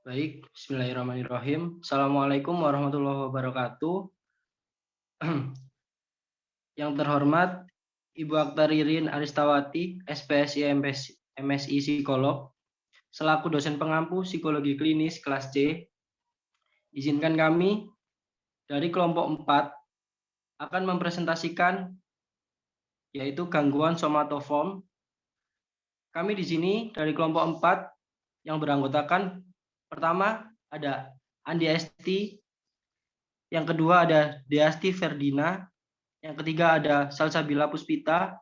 Baik, bismillahirrahmanirrahim. Assalamualaikum warahmatullahi wabarakatuh. Yang terhormat Ibu Aktar Ririn Aristawati, SPSI MSI Psikolog, selaku dosen pengampu psikologi klinis kelas C, izinkan kami dari kelompok 4 akan mempresentasikan yaitu gangguan somatoform. Kami di sini dari kelompok 4 yang beranggotakan pertama ada Andi Esti, yang kedua ada Deasti Ferdina, yang ketiga ada Salsabila Puspita,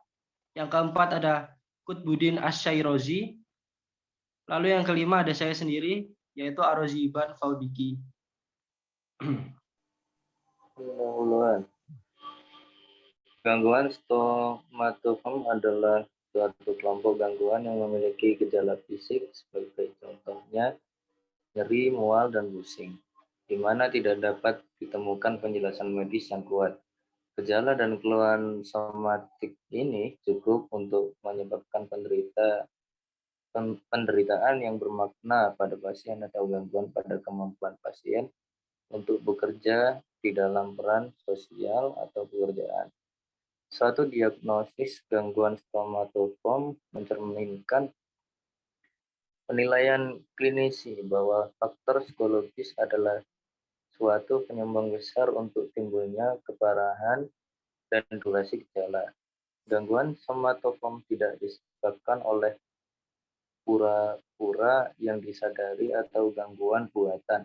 yang keempat ada Kutbudin Asyairozi, lalu yang kelima ada saya sendiri yaitu Arozi Iban Faudiki. Pendahuluan. Gangguan somatoform adalah suatu kelompok gangguan yang memiliki gejala fisik sebagai contohnya nyeri, mual, dan pusing, di mana tidak dapat ditemukan penjelasan medis yang kuat. Gejala dan keluhan somatik ini cukup untuk menyebabkan penderitaan yang bermakna pada pasien atau gangguan pada kemampuan pasien untuk bekerja di dalam peran sosial atau pekerjaan. Suatu diagnosis gangguan somatoform mencerminkan penilaian klinisi bahwa faktor psikologis adalah suatu penyumbang besar untuk timbulnya keparahan dan durasi gejala. Gangguan somatoform tidak disebabkan oleh pura-pura yang disadari atau gangguan buatan.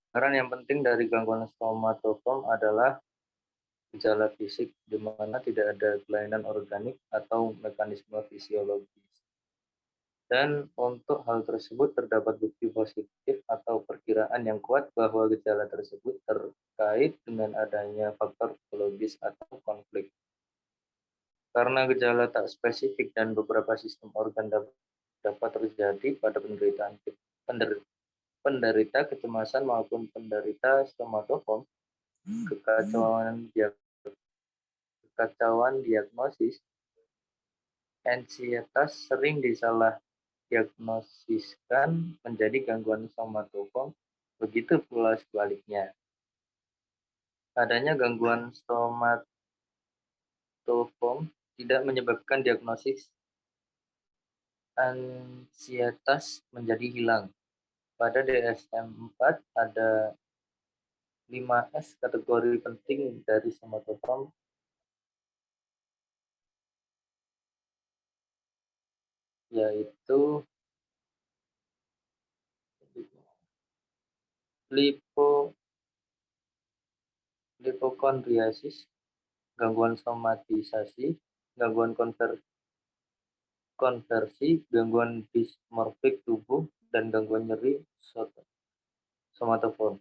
Peran yang penting dari gangguan somatoform adalah gejala fisik di mana tidak ada kelainan organik atau mekanisme fisiologis. Dan untuk hal tersebut terdapat bukti positif atau perkiraan yang kuat bahwa gejala tersebut terkait dengan adanya faktor psikologis atau konflik. Karena gejala tak spesifik dan beberapa sistem organ dapat terjadi pada penderita kecemasan maupun penderita somatoform, kekacauan diagnosis, ansietas sering disalah diagnosiskan menjadi gangguan somatoform, begitu pula sebaliknya. Adanya gangguan somatoform tidak menyebabkan diagnosis ansietas menjadi hilang. Pada DSM-4 ada 5S kategori penting dari somatoform, yaitu lipokondriasis, gangguan somatisasi, gangguan konversi, gangguan dismorfik tubuh, dan gangguan nyeri somatoform.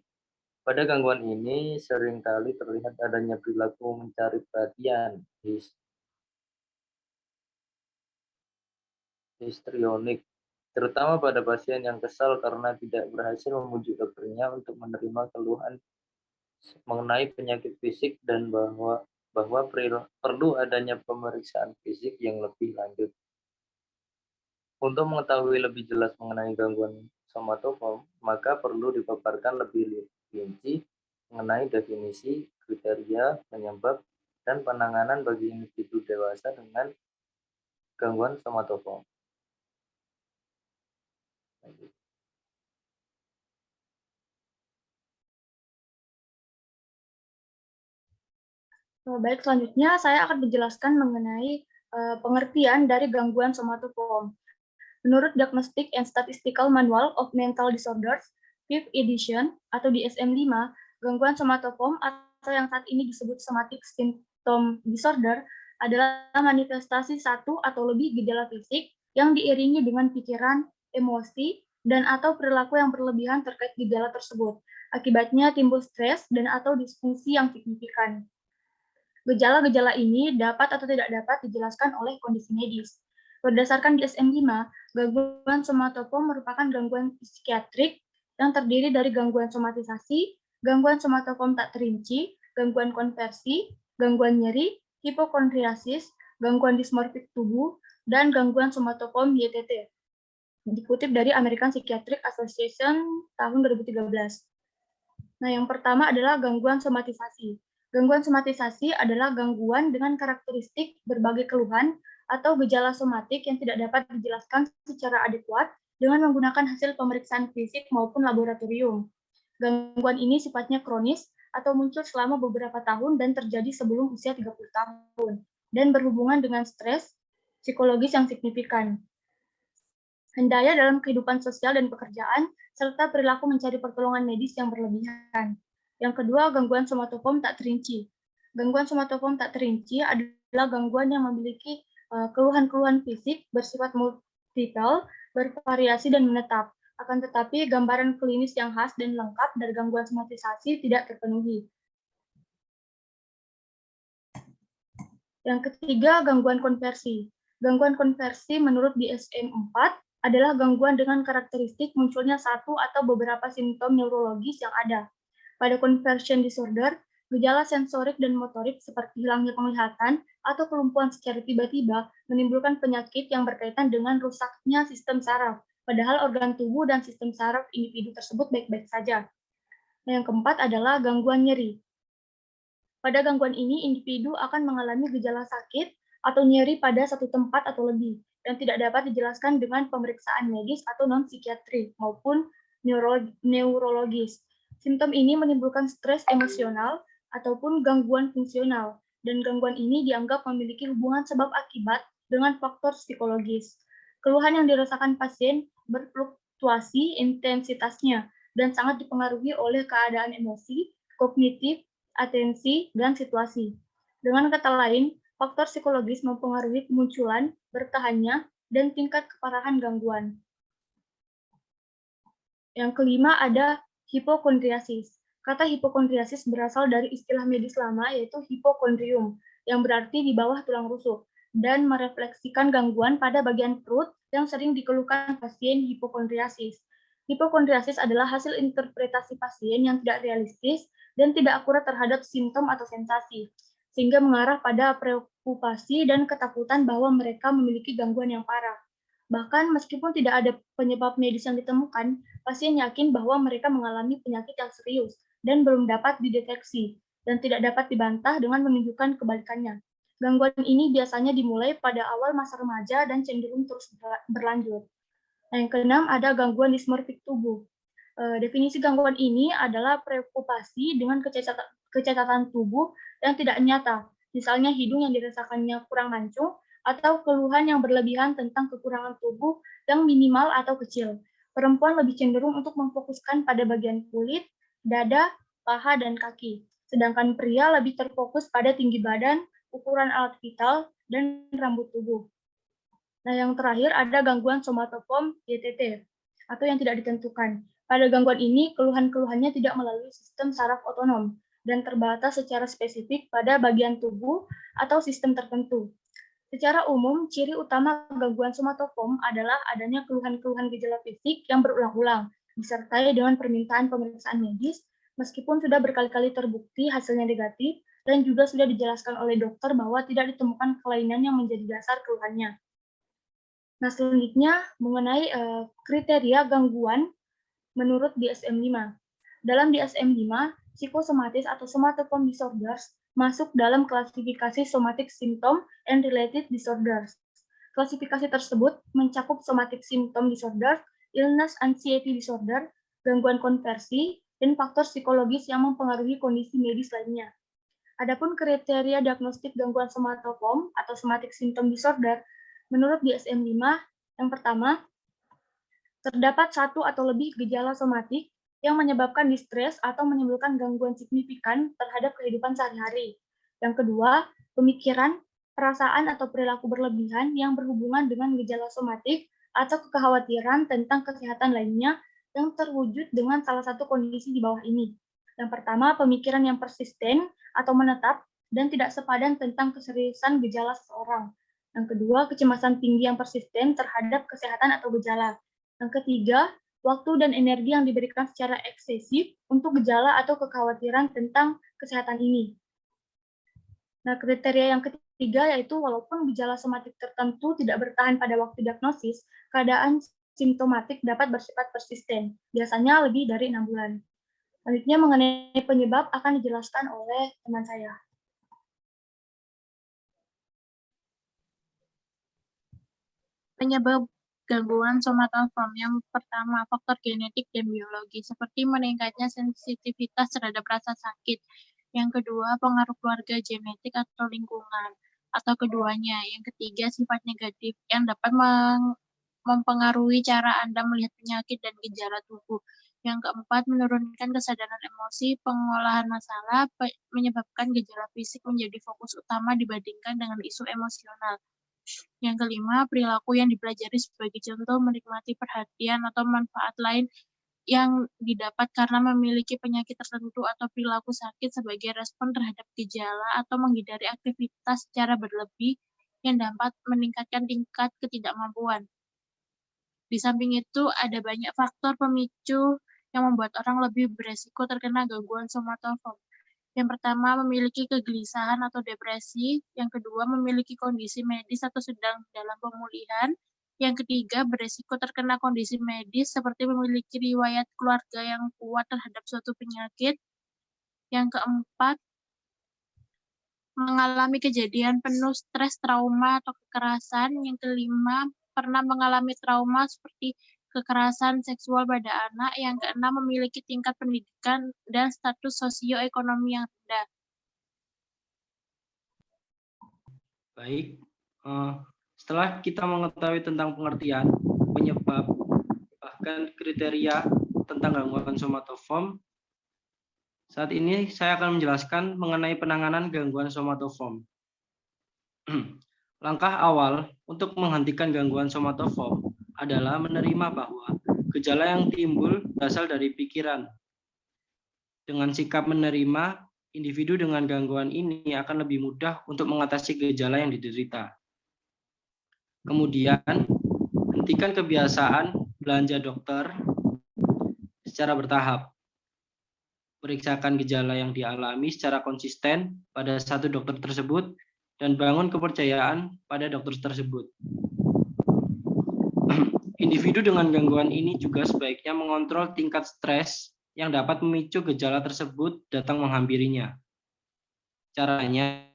Pada gangguan ini seringkali terlihat adanya perilaku mencari perhatian, histrionik, terutama pada pasien yang kesal karena tidak berhasil memujuk dokternya untuk menerima keluhan mengenai penyakit fisik dan bahwa perlu adanya pemeriksaan fisik yang lebih lanjut. Untuk mengetahui lebih jelas mengenai gangguan somatoform, maka perlu dipaparkan lebih rinci mengenai definisi, kriteria, penyebab, dan penanganan bagi individu dewasa dengan gangguan somatoform. Baik, selanjutnya saya akan menjelaskan mengenai pengertian dari gangguan somatoform. Menurut Diagnostic and Statistical Manual of Mental Disorders, 5th edition atau DSM-5, gangguan somatoform atau yang saat ini disebut somatic symptom disorder adalah manifestasi satu atau lebih gejala fisik yang diiringi dengan pikiran, emosi, dan atau perilaku yang berlebihan terkait gejala tersebut. Akibatnya timbul stres dan atau disfungsi yang signifikan. Gejala-gejala ini dapat atau tidak dapat dijelaskan oleh kondisi medis. Berdasarkan DSM-5, gangguan somatoform merupakan gangguan psikiatrik yang terdiri dari gangguan somatisasi, gangguan somatoform tak terinci, gangguan konversi, gangguan nyeri, hipokondriasis, gangguan dismorfik tubuh, dan gangguan somatoform YTT. dikutip dari American Psychiatric Association tahun 2013. Nah, yang pertama adalah gangguan somatisasi. Gangguan somatisasi adalah gangguan dengan karakteristik berbagai keluhan atau gejala somatik yang tidak dapat dijelaskan secara adekuat dengan menggunakan hasil pemeriksaan fisik maupun laboratorium. Gangguan ini sifatnya kronis atau muncul selama beberapa tahun dan terjadi sebelum usia 30 tahun dan berhubungan dengan stres psikologis yang signifikan. Hendaya dalam kehidupan sosial dan pekerjaan, serta perilaku mencari pertolongan medis yang berlebihan. Yang kedua, gangguan somatoform tak terinci. Gangguan somatoform tak terinci adalah gangguan yang memiliki keluhan-keluhan fisik bersifat multiple, bervariasi dan menetap. Akan tetapi, gambaran klinis yang khas dan lengkap dari gangguan somatisasi tidak terpenuhi. Yang ketiga, gangguan konversi. Gangguan konversi menurut DSM-4 adalah gangguan dengan karakteristik munculnya satu atau beberapa simptom neurologis yang ada. Pada conversion disorder, gejala sensorik dan motorik seperti hilangnya penglihatan atau kelumpuhan secara tiba-tiba menimbulkan penyakit yang berkaitan dengan rusaknya sistem saraf, padahal organ tubuh dan sistem saraf individu tersebut baik-baik saja. Yang keempat adalah gangguan nyeri. Pada gangguan ini, individu akan mengalami gejala sakit atau nyeri pada satu tempat atau lebih, yang tidak dapat dijelaskan dengan pemeriksaan medis atau non-psikiatri maupun neurologis. Simptom ini menimbulkan stres emosional ataupun gangguan fungsional, dan gangguan ini dianggap memiliki hubungan sebab akibat dengan faktor psikologis. Keluhan yang dirasakan pasien berfluktuasi intensitasnya dan sangat dipengaruhi oleh keadaan emosi, kognitif, atensi, dan situasi. Dengan kata lain, faktor psikologis mempengaruhi kemunculan, bertahannya, dan tingkat keparahan gangguan. Yang kelima ada hipokondriasis. Kata hipokondriasis berasal dari istilah medis lama yaitu hipokondrium, yang berarti di bawah tulang rusuk, dan merefleksikan gangguan pada bagian perut yang sering dikeluhkan pasien hipokondriasis. Hipokondriasis adalah hasil interpretasi pasien yang tidak realistis dan tidak akurat terhadap simptom atau sensasi, sehingga mengarah pada preokupasi dan ketakutan bahwa mereka memiliki gangguan yang parah. Bahkan meskipun tidak ada penyebab medis yang ditemukan, pasien yakin bahwa mereka mengalami penyakit yang serius dan belum dapat dideteksi, dan tidak dapat dibantah dengan menunjukkan kebalikannya. Gangguan ini biasanya dimulai pada awal masa remaja dan cenderung terus berlanjut. Nah, yang keenam ada gangguan dismorfik tubuh. Definisi gangguan ini adalah preokupasi dengan kecacatan tubuh yang tidak nyata, misalnya hidung yang dirasakannya kurang mancung, atau keluhan yang berlebihan tentang kekurangan tubuh yang minimal atau kecil. Perempuan lebih cenderung untuk memfokuskan pada bagian kulit, dada, paha, dan kaki. Sedangkan pria lebih terfokus pada tinggi badan, ukuran alat vital, dan rambut tubuh. Nah, yang terakhir ada gangguan somatoform YTT, atau yang tidak ditentukan. Pada gangguan ini, keluhan-keluhannya tidak melalui sistem saraf otonom, dan terbatas secara spesifik pada bagian tubuh atau sistem tertentu. Secara umum, ciri utama gangguan somatoform adalah adanya keluhan-keluhan gejala fisik yang berulang-ulang, disertai dengan permintaan pemeriksaan medis, meskipun sudah berkali-kali terbukti hasilnya negatif, dan juga sudah dijelaskan oleh dokter bahwa tidak ditemukan kelainan yang menjadi dasar keluhannya. Nah, selanjutnya mengenai kriteria gangguan menurut DSM-5. Dalam DSM-5, psikosomatis atau somatoform disorders masuk dalam klasifikasi somatic symptom and related disorders. Klasifikasi tersebut mencakup somatic symptom disorder, illness anxiety disorder, gangguan konversi, dan faktor psikologis yang mempengaruhi kondisi medis lainnya. Adapun kriteria diagnostik gangguan somatoform atau somatic symptom disorder menurut DSM-5, yang pertama, terdapat satu atau lebih gejala somatik yang menyebabkan distres atau menimbulkan gangguan signifikan terhadap kehidupan sehari-hari. Yang kedua, pemikiran, perasaan atau perilaku berlebihan yang berhubungan dengan gejala somatik atau kekhawatiran tentang kesehatan lainnya yang terwujud dengan salah satu kondisi di bawah ini. Yang pertama, pemikiran yang persisten atau menetap dan tidak sepadan tentang keseriusan gejala seseorang. Yang kedua, kecemasan tinggi yang persisten terhadap kesehatan atau gejala. Yang ketiga, waktu dan energi yang diberikan secara eksesif untuk gejala atau kekhawatiran tentang kesehatan ini. Nah, kriteria yang ketiga yaitu walaupun gejala somatik tertentu tidak bertahan pada waktu diagnosis, keadaan simptomatik dapat bersifat persisten, biasanya lebih dari 6 bulan. Selanjutnya mengenai penyebab akan dijelaskan oleh teman saya. Penyebab gangguan somatoform yang pertama, faktor genetik dan biologi, seperti meningkatnya sensitivitas terhadap rasa sakit. Yang kedua, pengaruh keluarga, genetik, atau lingkungan, atau keduanya. Yang ketiga, sifat negatif yang dapat mempengaruhi cara Anda melihat penyakit dan gejala tubuh. Yang keempat, menurunkan kesadaran emosi, pengolahan masalah, menyebabkan gejala fisik menjadi fokus utama dibandingkan dengan isu emosional. Yang kelima, perilaku yang dipelajari sebagai contoh menikmati perhatian atau manfaat lain yang didapat karena memiliki penyakit tertentu atau perilaku sakit sebagai respon terhadap gejala atau menghindari aktivitas secara berlebih yang dapat meningkatkan tingkat ketidakmampuan. Di samping itu, ada banyak faktor pemicu yang membuat orang lebih beresiko terkena gangguan somatoform. Yang pertama, memiliki kegelisahan atau depresi. Yang kedua, memiliki kondisi medis atau sedang dalam pemulihan. Yang ketiga, beresiko terkena kondisi medis seperti memiliki riwayat keluarga yang kuat terhadap suatu penyakit. Yang keempat, mengalami kejadian penuh stres, trauma, atau kekerasan. Yang kelima, pernah mengalami trauma seperti kekerasan seksual pada anak. Yang keenam, memiliki tingkat pendidikan dan status sosioekonomi yang rendah. Baik, setelah kita mengetahui tentang pengertian, penyebab, bahkan kriteria tentang gangguan somatoform, saat ini saya akan menjelaskan mengenai penanganan gangguan somatoform. Langkah awal untuk menghentikan gangguan somatoform adalah menerima bahwa gejala yang timbul berasal dari pikiran. Dengan sikap menerima, individu dengan gangguan ini akan lebih mudah untuk mengatasi gejala yang diderita. Kemudian, hentikan kebiasaan belanja dokter secara bertahap. Periksakan gejala yang dialami secara konsisten pada satu dokter tersebut dan bangun kepercayaan pada dokter tersebut. Individu dengan gangguan ini juga sebaiknya mengontrol tingkat stres yang dapat memicu gejala tersebut datang menghampirinya. Caranya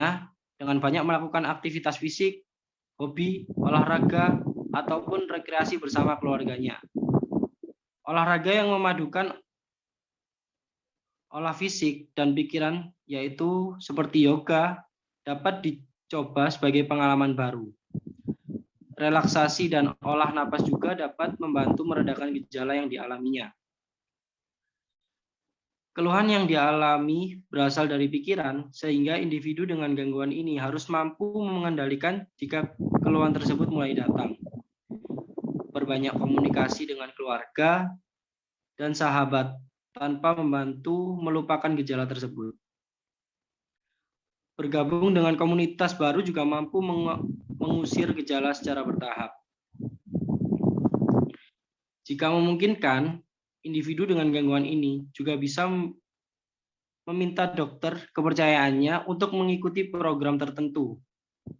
dengan banyak melakukan aktivitas fisik, hobi, olahraga, ataupun rekreasi bersama keluarganya. Olahraga yang memadukan olah fisik dan pikiran, yaitu seperti yoga, dapat dicoba sebagai pengalaman baru. Relaksasi dan olah napas juga dapat membantu meredakan gejala yang dialaminya. Keluhan yang dialami berasal dari pikiran, sehingga individu dengan gangguan ini harus mampu mengendalikan jika keluhan tersebut mulai datang. Berbanyak komunikasi dengan keluarga dan sahabat tanpa membantu melupakan gejala tersebut. Bergabung dengan komunitas baru juga mampu mengusir gejala secara bertahap. Jika memungkinkan, individu dengan gangguan ini juga bisa meminta dokter kepercayaannya untuk mengikuti program tertentu.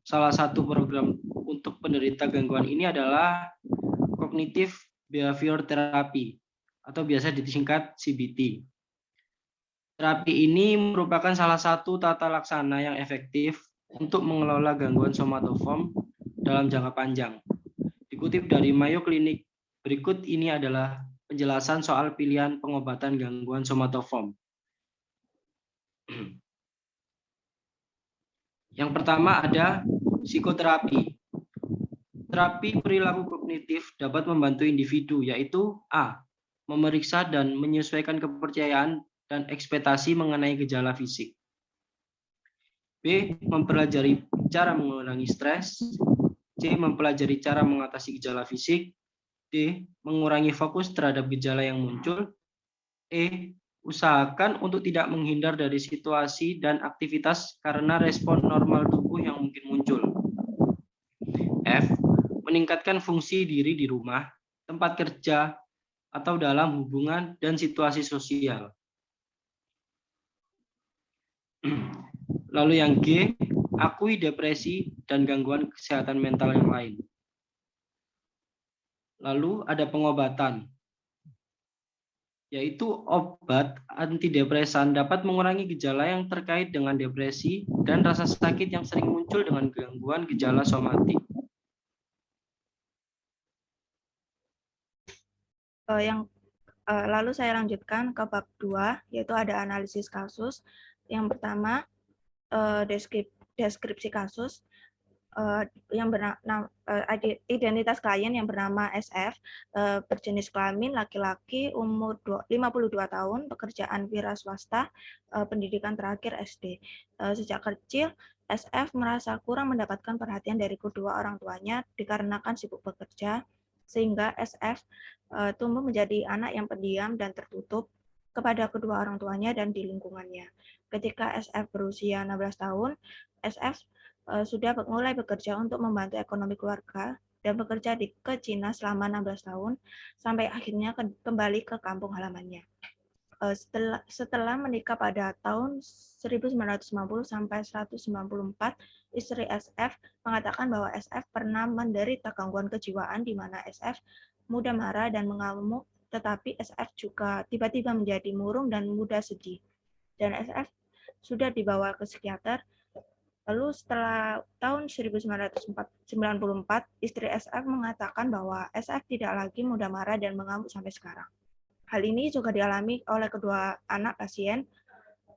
Salah satu program untuk penderita gangguan ini adalah Cognitive Behavior Therapy atau biasa disingkat CBT. Terapi ini merupakan salah satu tata laksana yang efektif untuk mengelola gangguan somatoform dalam jangka panjang. Dikutip dari Mayo Clinic, berikut ini adalah penjelasan soal pilihan pengobatan gangguan somatoform. Yang pertama ada psikoterapi. Terapi perilaku kognitif dapat membantu individu, yaitu A. Memeriksa dan menyesuaikan kepercayaan dan ekspektasi mengenai gejala fisik. B. Mempelajari cara mengurangi stres. C. Mempelajari cara mengatasi gejala fisik. D. Mengurangi fokus terhadap gejala yang muncul. E. Usahakan untuk tidak menghindar dari situasi dan aktivitas karena respon normal tubuh yang mungkin muncul. F. Meningkatkan fungsi diri di rumah, tempat kerja, atau dalam hubungan dan situasi sosial. Lalu yang G, akui depresi dan gangguan kesehatan mental yang lain. Lalu ada pengobatan, yaitu obat antidepresan dapat mengurangi gejala yang terkait dengan depresi dan rasa sakit yang sering muncul dengan gangguan gejala somatik. Lalu saya lanjutkan ke bab 2, yaitu ada analisis kasus. Yang pertama, deskripsi kasus. Yang bernama identitas klien yang bernama SF, berjenis kelamin laki-laki, umur 52 tahun, pekerjaan wira swasta, pendidikan terakhir SD. Sejak kecil, SF merasa kurang mendapatkan perhatian dari kedua orang tuanya dikarenakan sibuk bekerja, sehingga SF tumbuh menjadi anak yang pendiam dan tertutup kepada kedua orang tuanya dan di lingkungannya. Ketika SF berusia 16 tahun, SF sudah mulai bekerja untuk membantu ekonomi keluarga dan bekerja ke Cina selama 16 tahun sampai akhirnya kembali ke kampung halamannya. Setelah menikah pada tahun 1990 sampai 1994, istri SF mengatakan bahwa SF pernah menderita gangguan kejiwaan di mana SF mudah marah dan mengamuk, tetapi SF juga tiba-tiba menjadi murung dan mudah sedih. Dan SF sudah dibawa ke psikiater. Lalu setelah tahun 1994, istri SF mengatakan bahwa SF tidak lagi mudah marah dan mengamuk sampai sekarang. Hal ini juga dialami oleh kedua anak pasien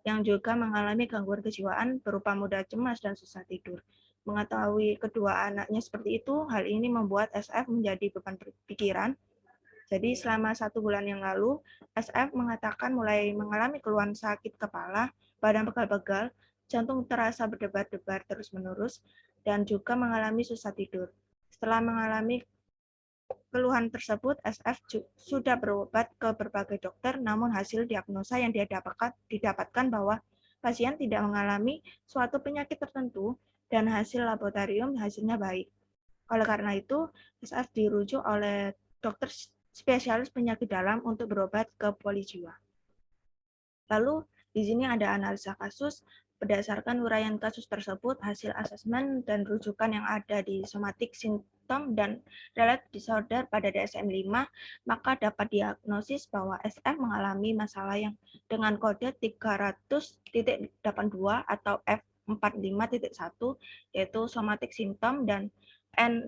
yang juga mengalami gangguan kejiwaan berupa mudah cemas dan susah tidur. Mengetahui kedua anaknya seperti itu, hal ini membuat SF menjadi beban pikiran. Jadi selama 1 bulan yang lalu, SF mengatakan mulai mengalami keluhan sakit kepala, badan pegal-pegal, jantung terasa berdebar-debar terus-menerus, dan juga mengalami susah tidur. Setelah mengalami keluhan tersebut, SF sudah berobat ke berbagai dokter, namun hasil diagnosa yang didapatkan bahwa pasien tidak mengalami suatu penyakit tertentu, dan hasil laboratorium hasilnya baik. Oleh karena itu, SF dirujuk oleh dokter spesialis penyakit dalam untuk berobat ke polijiwa. Lalu, di sini ada analisa kasus. Berdasarkan uraian kasus tersebut, hasil asesmen dan rujukan yang ada di somatic symptom dan related disorder pada DSM-5, maka dapat diagnosis bahwa SF mengalami masalah yang dengan kode 300.82 atau F45.1, yaitu somatic symptom dan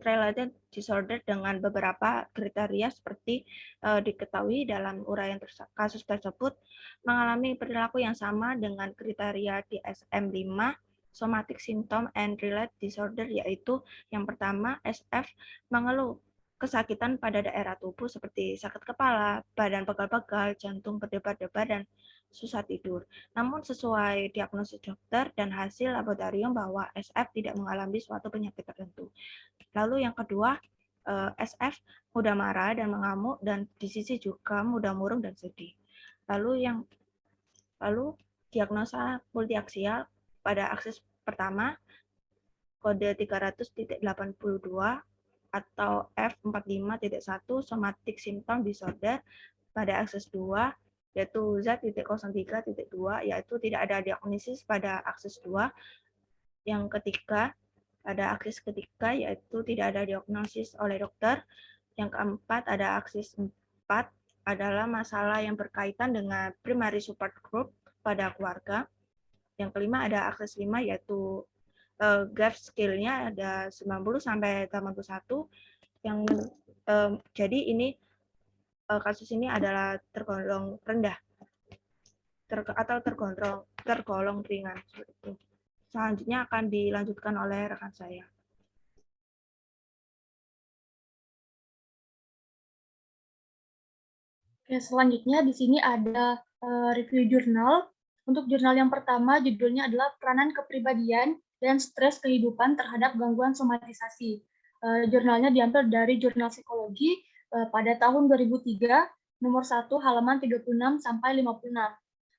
related disorder dengan beberapa kriteria seperti diketahui dalam uraian kasus tersebut mengalami perilaku yang sama dengan kriteria DSM-5 somatic symptom and related disorder, yaitu yang pertama, SF mengeluh kesakitan pada daerah tubuh seperti sakit kepala, badan pegal-pegal, jantung berdebar-debar, dan susah tidur. Namun sesuai diagnosis dokter dan hasil laboratorium bahwa SF tidak mengalami suatu penyakit tertentu. Lalu yang kedua, SF mudah marah dan mengamuk, dan di sisi juga mudah murung dan sedih. Lalu diagnosa multiaksial pada aksis pertama, kode 300.82 atau F45.1 somatic symptom disorder. Pada akses 2, yaitu Z.03.2, yaitu tidak ada diagnosis pada akses 2. Yang ketiga, pada aksis ketiga, yaitu tidak ada diagnosis oleh dokter. Yang keempat, ada aksis 4, adalah masalah yang berkaitan dengan primary support group pada keluarga. Yang kelima, ada akses 5, yaitu gap skill-nya ada 90 sampai 81. Jadi ini kasus ini adalah tergolong rendah atau tergolong ringan. Selanjutnya akan dilanjutkan oleh rekan saya. Oke, selanjutnya di sini ada review jurnal. Untuk jurnal yang pertama, judulnya adalah Peranan Kepribadian dan Stres Kehidupan Terhadap Gangguan Somatisasi. Jurnalnya diambil dari Jurnal Psikologi pada tahun 2003, nomor 1, halaman 36 sampai 56.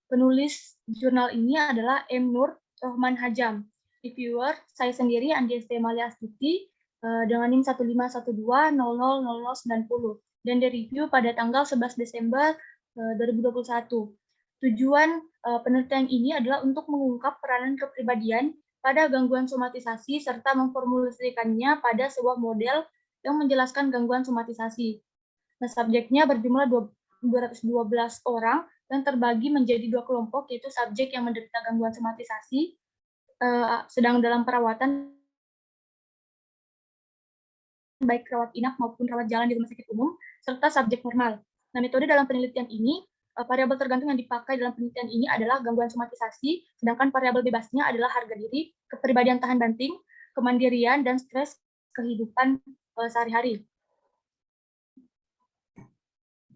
Penulis jurnal ini adalah M. Nur Rohman Hajam. Reviewer, saya sendiri, Andi Malia Astuti, dengan NIM 1512000090. Dan direview pada tanggal 11 Desember 2021. Tujuan penelitian ini adalah untuk mengungkap peranan kepribadian pada gangguan somatisasi serta memformulasikannya pada sebuah model yang menjelaskan gangguan somatisasi. Nah, subjeknya berjumlah 212 orang dan terbagi menjadi 2 kelompok, yaitu subjek yang menderita gangguan somatisasi sedang dalam perawatan baik rawat inap maupun rawat jalan di rumah sakit umum, serta subjek normal. Nah, metode dalam penelitian ini, variabel tergantung yang dipakai dalam penelitian ini adalah gangguan somatisasi, sedangkan variabel bebasnya adalah harga diri, kepribadian tahan banting, kemandirian, dan stres kehidupan sehari-hari.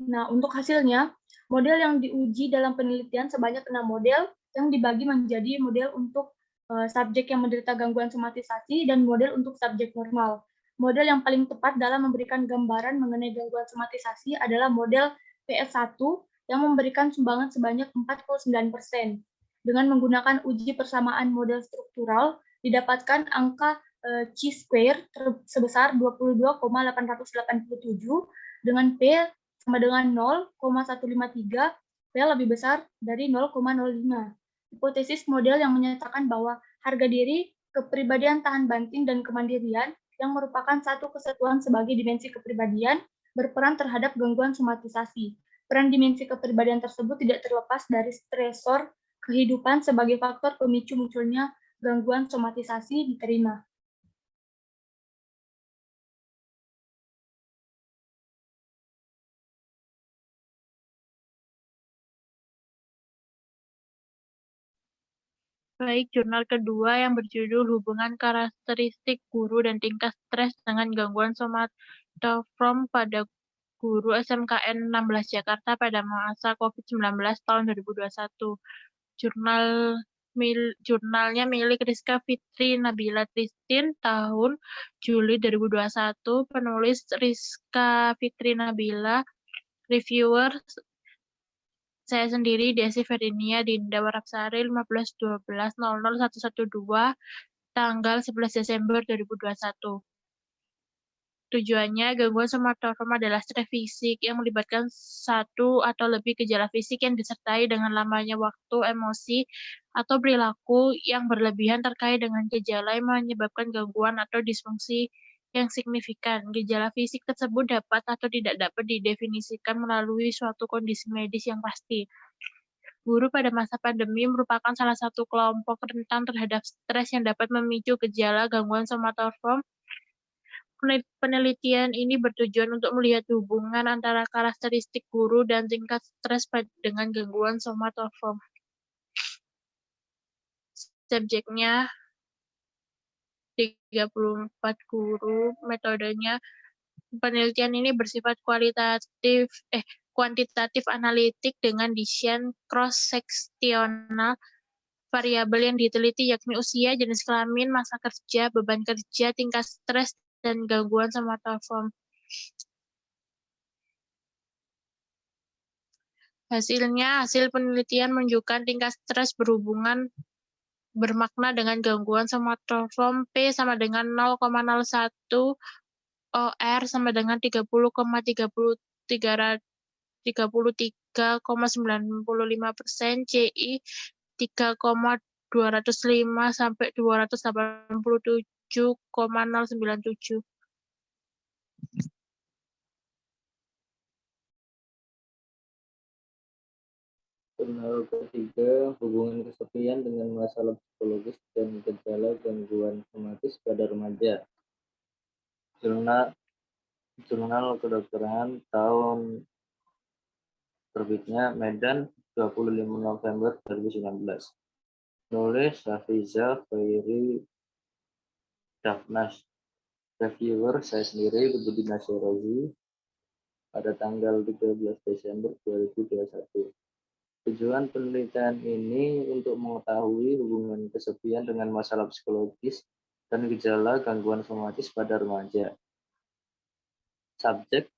Nah, untuk hasilnya, model yang diuji dalam penelitian sebanyak 6 model yang dibagi menjadi model untuk subjek yang menderita gangguan somatisasi dan model untuk subjek normal. Model yang paling tepat dalam memberikan gambaran mengenai gangguan somatisasi adalah model PS1 yang memberikan sumbangan sebanyak 49%. Dengan menggunakan uji persamaan model struktural, didapatkan angka chi-square sebesar 22,887 dengan P sama dengan 0,153, P lebih besar dari 0,05. Hipotesis model yang menyatakan bahwa harga diri, kepribadian tahan banting, dan kemandirian yang merupakan satu kesatuan sebagai dimensi kepribadian berperan terhadap gangguan somatisasi. Peran dimensi kepribadian tersebut tidak terlepas dari stresor kehidupan sebagai faktor pemicu munculnya gangguan somatisasi diterima. Baik, jurnal kedua yang berjudul Hubungan Karakteristik Guru dan Tingkat Stres dengan Gangguan Somatoform pada Guru SMKN 16 Jakarta pada masa COVID-19 tahun 2021. Jurnalnya milik Rizka Fitri Nabila Tristin tahun Juli 2021, penulis Rizka Fitri Nabila, reviewer saya sendiri, Desi Ferdinia Dinda Warapsari, 15.12.00.112, tanggal 11 Desember 2021. Tujuannya, gangguan somatoform adalah stres fisik yang melibatkan satu atau lebih gejala fisik yang disertai dengan lamanya waktu, emosi, atau perilaku yang berlebihan terkait dengan gejala yang menyebabkan gangguan atau disfungsi yang signifikan. Gejala fisik tersebut dapat atau tidak dapat didefinisikan melalui suatu kondisi medis yang pasti. Guru pada masa pandemi merupakan salah satu kelompok rentan terhadap stres yang dapat memicu gejala gangguan somatoform. Penelitian ini bertujuan untuk melihat hubungan antara karakteristik guru dan tingkat stres dengan gangguan somatoform. Subjeknya 34 guru, metodenya penelitian ini bersifat kuantitatif analitik dengan desain cross-seksional. Variabel yang diteliti yakni usia, jenis kelamin, masa kerja, beban kerja, tingkat stres, dan gangguan somatoform. Hasil penelitian menunjukkan tingkat stres bermakna dengan gangguan somatoform P sama dengan 0,01, OR sama dengan 30,33,95%, CI 3,205 sampai 287,097. Jurnal ketiga, hubungan kesepian dengan masalah psikologis dan gejala gangguan somatis pada remaja. Jurnal Kedokteran tahun terbitnya Medan 25 November 2019. Nulis Hafiza Khairi Dafnas. Reviewer saya sendiri Budi Nasyarazi pada tanggal 13 Desember 2021. Tujuan penelitian ini untuk mengetahui hubungan kesepian dengan masalah psikologis dan gejala gangguan somatis pada remaja. Subjek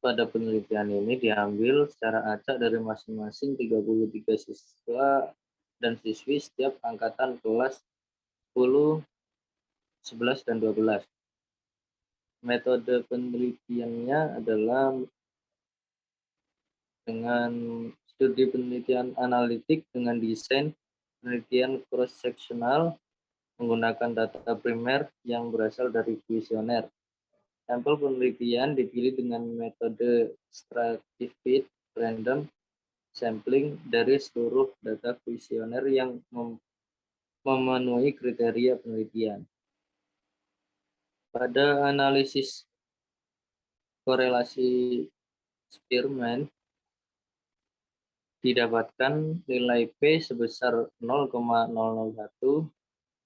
pada penelitian ini diambil secara acak dari masing-masing 33 siswa dan siswi setiap angkatan kelas 10, 11, dan 12. Metode penelitiannya adalah dengan studi penelitian analitik dengan desain penelitian cross-seksional menggunakan data primer yang berasal dari kuesioner, Sampel penelitian dipilih dengan metode stratified random sampling dari seluruh data kuesioner yang memenuhi kriteria penelitian. Pada analisis korelasi Spearman, didapatkan nilai P sebesar 0,001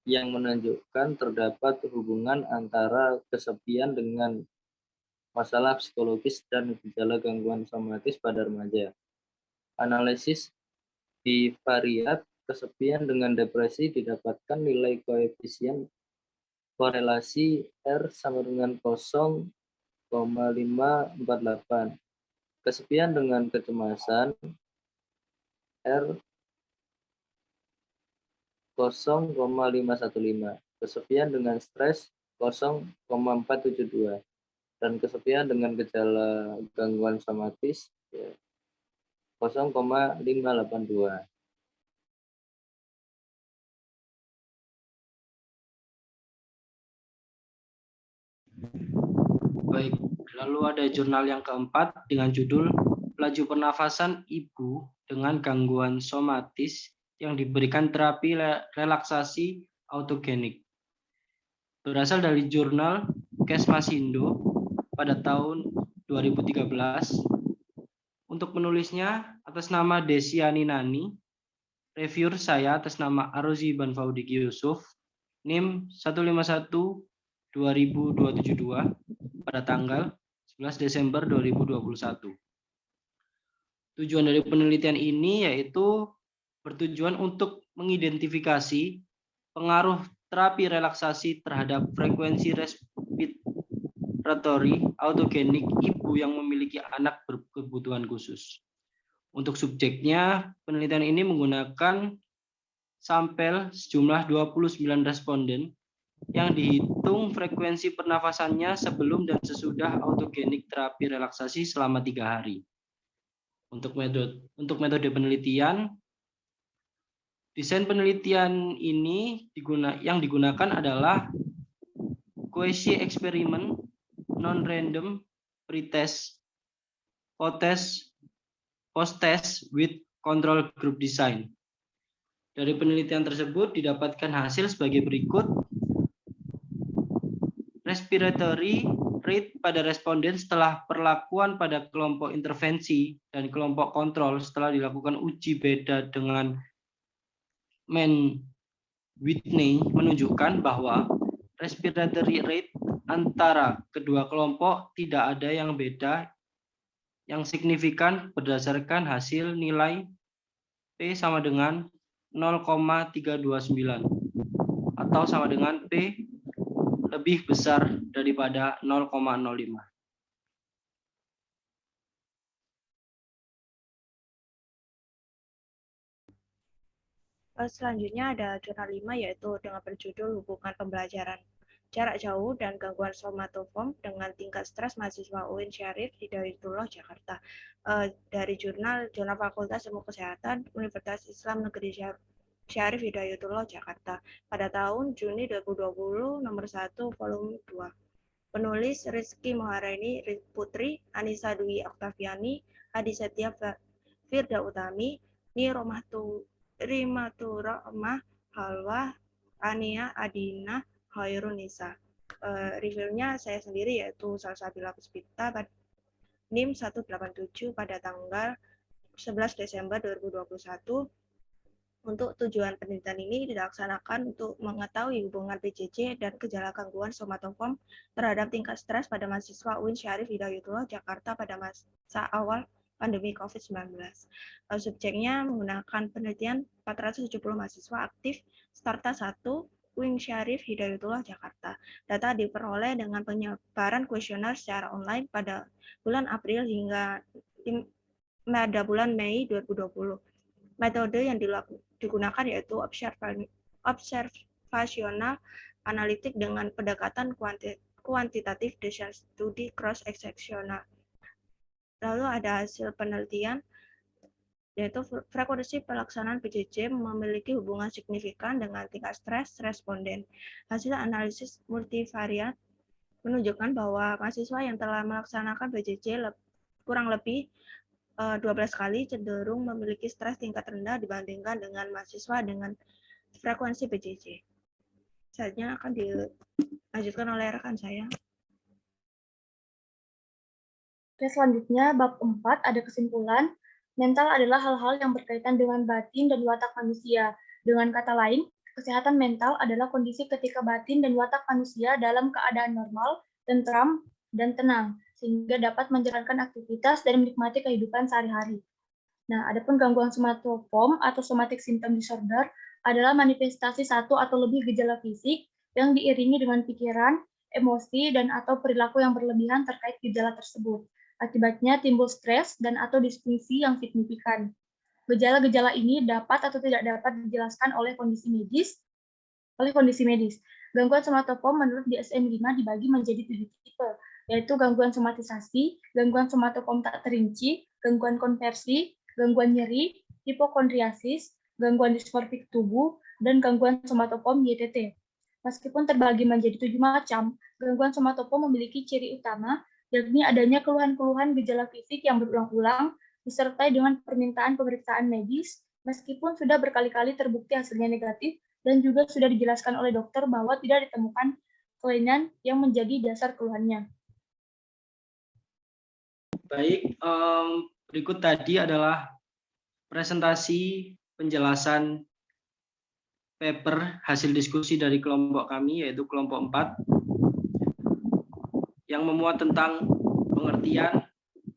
yang menunjukkan terdapat hubungan antara kesepian dengan masalah psikologis dan gejala gangguan somatis pada remaja. Analisis bivariat kesepian dengan depresi didapatkan nilai koefisien korelasi R sama dengan 0,548. Kesepian dengan kecemasan R 0,515. Kesepian dengan stres 0,472. Dan kesepian dengan gejala gangguan somatis 0,582. Baik, lalu ada jurnal yang keempat dengan judul Laju Pernafasan Ibu dengan Gangguan Somatis yang diberikan terapi relaksasi autogenik. Berasal dari jurnal Kesmasindo pada tahun 2013. Untuk menulisnya atas nama Desiani Nani, reviewer saya atas nama Arozi Banfaudik Yusuf, NIM 151-2022 pada tanggal 11 Desember 2021. Tujuan dari penelitian ini yaitu bertujuan untuk mengidentifikasi pengaruh terapi relaksasi terhadap frekuensi respiratory autogenik ibu yang memiliki anak berkebutuhan khusus. Untuk subjeknya, penelitian ini menggunakan sampel sejumlah 29 responden yang dihitung frekuensi pernafasannya sebelum dan sesudah autogenik terapi relaksasi selama 3 hari. Untuk metode penelitian, desain penelitian ini yang digunakan adalah Quasi eksperimen, non-random, pretest, post-test with control group design. Dari penelitian tersebut didapatkan hasil sebagai berikut. Respiratory rate pada responden setelah perlakuan pada kelompok intervensi dan kelompok kontrol setelah dilakukan uji beda dengan Mann-Whitney menunjukkan bahwa respiratory rate antara kedua kelompok tidak ada yang beda yang signifikan berdasarkan hasil nilai P sama dengan 0,329 atau sama dengan P lebih besar daripada 0,05. Selanjutnya ada jurnal 5 yaitu dengan berjudul Hubungan Pembelajaran Jarak Jauh dan Gangguan Somatoform dengan Tingkat Stres Mahasiswa UIN Syarif Hidayatullah Jakarta. Dari jurnal Fakultas Ilmu Kesehatan Universitas Islam Negeri Syarif Hidayatullah Jakarta pada tahun Juni 2020 nomor 1 volume 2. Penulis Rizky Moharani Putri, Anissa Dwi Oktaviani, Adi Setia Firda Utami, Ni Rimatura Rahmah Halwa, Ania Adina Khairunisa. Reviewnya saya sendiri yaitu Salsabila Puspita NIM 187 pada tanggal 11 Desember 2021. Untuk tujuan penelitian ini dilaksanakan untuk mengetahui hubungan PJJ dan gejala gangguan somatoform terhadap tingkat stres pada mahasiswa UIN Syarif Hidayatullah Jakarta pada masa awal pandemi COVID-19. Subjeknya menggunakan penelitian 470 mahasiswa aktif Starta 1 UIN Syarif Hidayatullah Jakarta. Data diperoleh dengan penyebaran kuesioner secara online pada bulan April hingga pada bulan Mei 2020. Metode yang digunakan yaitu observasional analitik dengan pendekatan kuantitatif design studi cross-sectional. Lalu ada hasil penelitian yaitu frekuensi pelaksanaan PJJ memiliki hubungan signifikan dengan tingkat stres responden. Hasil analisis multivariat menunjukkan bahwa mahasiswa yang telah melaksanakan BCJ kurang lebih 12 kali cenderung memiliki stres tingkat rendah dibandingkan dengan mahasiswa dengan frekuensi BCJ. Selanjutnya akan dilanjutkan oleh rekan saya. Oke, selanjutnya bab 4 ada kesimpulan. Mental adalah hal-hal yang berkaitan dengan batin dan watak manusia. Dengan kata lain, kesehatan mental adalah kondisi ketika batin dan watak manusia dalam keadaan normal, tentram, dan tenang, sehingga dapat menjalankan aktivitas dan menikmati kehidupan sehari-hari. Nah, adapun gangguan somatofom atau somatic symptom disorder adalah manifestasi satu atau lebih gejala fisik yang diiringi dengan pikiran, emosi, dan atau perilaku yang berlebihan terkait gejala tersebut. Akibatnya timbul stres dan atau disfungsi yang signifikan. Gejala-gejala ini dapat atau tidak dapat dijelaskan oleh kondisi medis. Gangguan somatofom menurut DSM-5 dibagi menjadi 7 tipe, yaitu gangguan somatisasi, gangguan somatofom tak terinci, gangguan konversi, gangguan nyeri, hipokondriasis, gangguan dismorfik tubuh, dan gangguan somatofom YTT. Meskipun terbagi menjadi 7 macam, gangguan somatofom memiliki ciri utama, yakni adanya keluhan-keluhan gejala fisik yang berulang-ulang, disertai dengan permintaan pemeriksaan medis, meskipun sudah berkali-kali terbukti hasilnya negatif, dan juga sudah dijelaskan oleh dokter bahwa tidak ditemukan kelainan yang menjadi dasar keluhannya. Baik, berikut tadi adalah presentasi penjelasan paper hasil diskusi dari kelompok kami, yaitu kelompok 4, yang memuat tentang pengertian,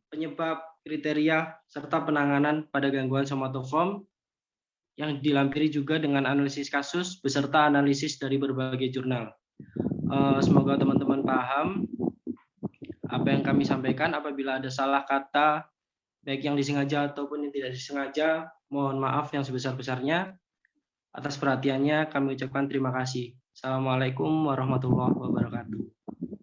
penyebab, kriteria, serta penanganan pada gangguan somatofom, yang dilampiri juga dengan analisis kasus beserta analisis dari berbagai jurnal. Semoga teman-teman paham apa yang kami sampaikan. Apabila ada salah kata, baik yang disengaja ataupun yang tidak disengaja, mohon maaf yang sebesar-besarnya. Atas perhatiannya kami ucapkan terima kasih. Assalamualaikum warahmatullahi wabarakatuh.